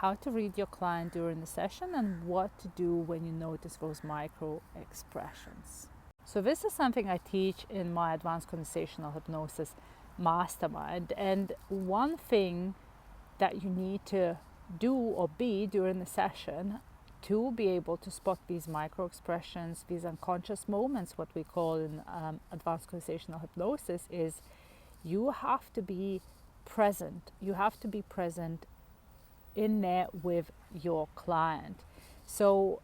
how to read your client during the session and what to do when you notice those micro expressions. So this is something I teach in my Advanced Conversational Hypnosis Mastermind. And one thing that you need to do or be during the session to be able to spot these micro expressions, these unconscious moments, what we call in Advanced Conversational Hypnosis, is you have to be present. You have to be present in there with your client. So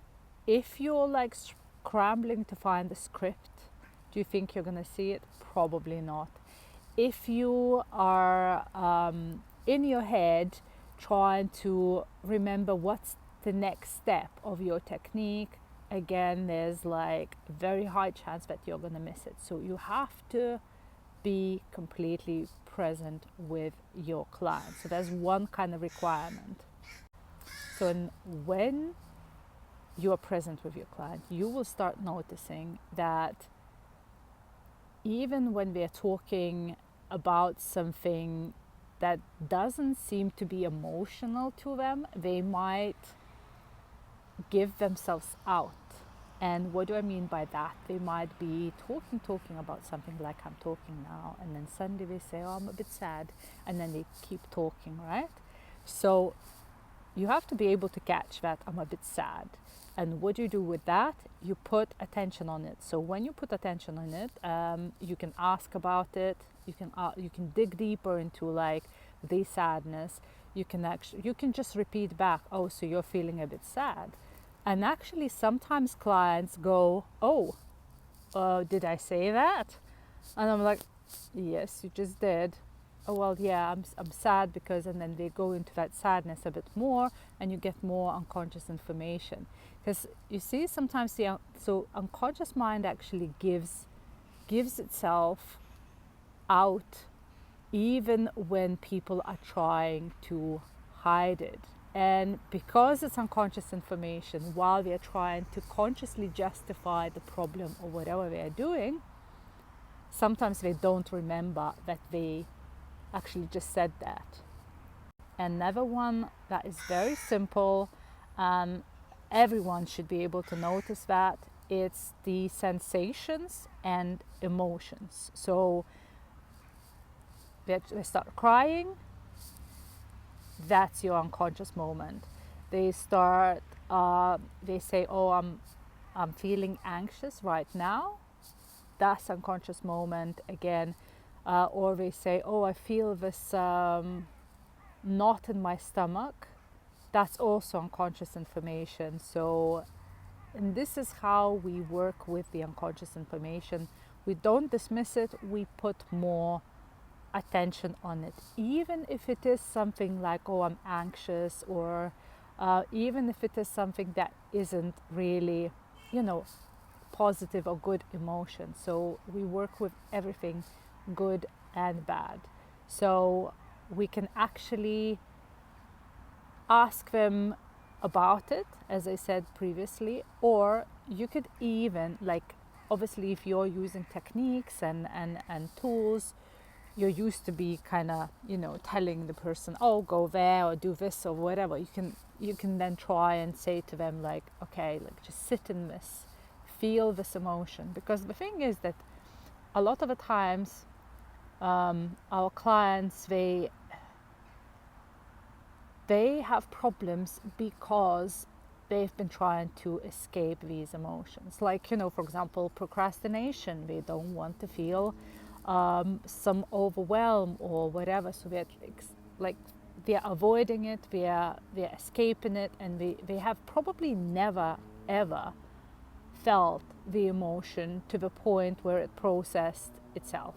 if you're like scrambling to find the script, do you think you're going to see it? Probably not. If you are in your head trying to remember what's the next step of your technique, again, there's like a very high chance that you're going to miss it. So you have to be completely present with your client. So there's one kind of requirement. So when you are present with your client, you will start noticing that even when we're talking about something that doesn't seem to be emotional to them, they might give themselves out. And what do I mean by that? They might be talking about something like I'm talking now, and then suddenly they say, oh, I'm a bit sad, and then they keep talking, right? So you have to be able to catch that I'm a bit sad. And what do you do with that? You put attention on it. So when you put attention on it, you can ask about it. You can dig deeper into like the sadness. You can just repeat back, oh, so you're feeling a bit sad. And actually sometimes clients go, oh, did I say that? And I'm like, yes, you just did. Oh, well, yeah, I'm sad because, and then they go into that sadness a bit more, and you get more unconscious information. Because you see, sometimes so unconscious mind actually gives itself out even when people are trying to hide it. And because it's unconscious information, while they're trying to consciously justify the problem or whatever they are doing, sometimes they don't remember that they actually just said that. Another one that is very simple, everyone should be able to notice that, it's the sensations and emotions. So they start crying, that's your unconscious moment. They start, they say, oh, I'm feeling anxious right now. That's unconscious moment again. Or they say, oh, I feel this knot in my stomach. That's also unconscious information. So, and this is how we work with the unconscious information. We don't dismiss it, we put more attention on it, even if it is something like, oh, I'm anxious, or even if it is something that isn't really, positive or good emotion. So we work with everything good and bad. So we can actually ask them about it, as I said previously, or you could even, like, obviously if you're using techniques and tools, you're used to be kind of, telling the person, oh, go there or do this or whatever. You can then try and say to them, like, okay, like, just sit in this, feel this emotion. Because the thing is that a lot of the times our clients, they have problems because they've been trying to escape these emotions. Like, for example, procrastination. They don't want to feel some overwhelm or whatever, so they're avoiding it, they're escaping it, and they have probably never ever felt the emotion to the point where it processed itself,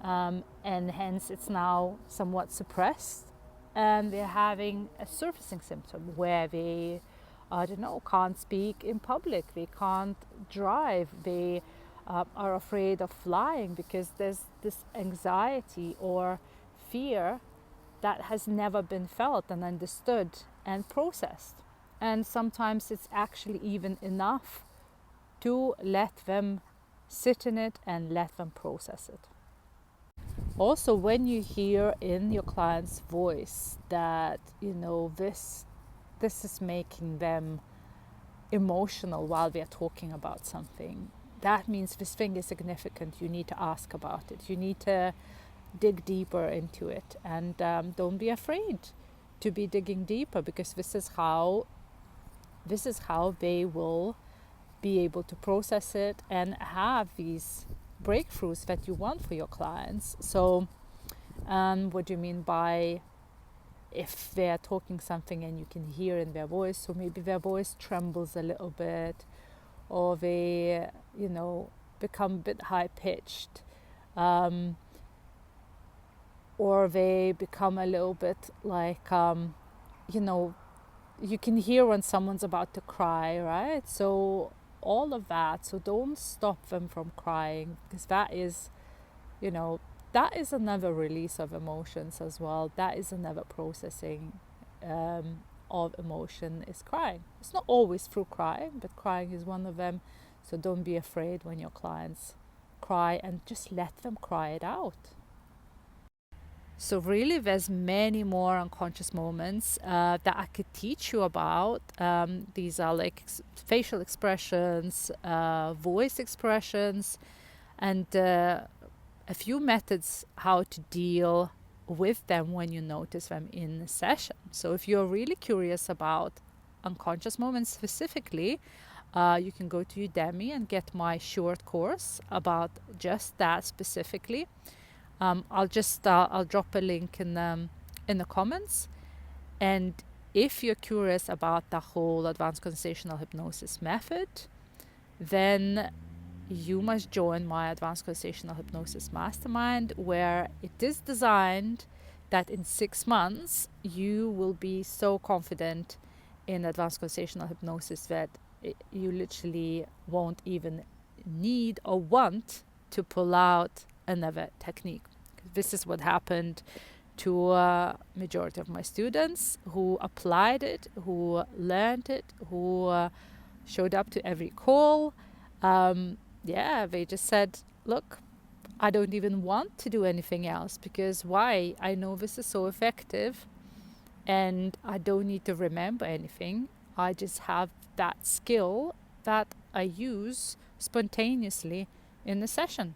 and hence it's now somewhat suppressed, and they're having a surfacing symptom where they can't speak in public, they can't drive, they are afraid of flying because there's this anxiety or fear that has never been felt and understood and processed. And sometimes it's actually even enough to let them sit in it and let them process it. Also, when you hear in your client's voice that, this this is making them emotional while we are talking about something, that means this thing is significant. You need to ask about it. You need to dig deeper into it, and don't be afraid to be digging deeper, because this is how they will be able to process it and have these breakthroughs that you want for your clients. So what do you mean by, if they're talking something and you can hear in their voice, so maybe their voice trembles a little bit, or they, become a bit high pitched, or they become a little bit like, you can hear when someone's about to cry, right? So all of that. So don't stop them from crying, because that is another release of emotions as well. That is another processing of emotion, is crying. It's not always through crying, but crying is one of them. So don't be afraid when your clients cry, and just let them cry it out. So really, there's many more unconscious moments that I could teach you about. These are like facial expressions, voice expressions, and a few methods how to deal with them when you notice them in a session. So if you're really curious about unconscious moments specifically, you can go to Udemy and get my short course about just that specifically. I'll drop a link in the comments. And if you're curious about the whole advanced conversational hypnosis method, then you must join my Advanced Conversational Hypnosis Mastermind, where it is designed that in 6 months you will be so confident in advanced conversational hypnosis that you literally won't even need or want to pull out another technique. This is what happened to a majority of my students who applied it, who learned it, who showed up to every call. They just said, look, I don't even want to do anything else, because why? I know this is so effective and I don't need to remember anything. I just have that skill that I use spontaneously in the session.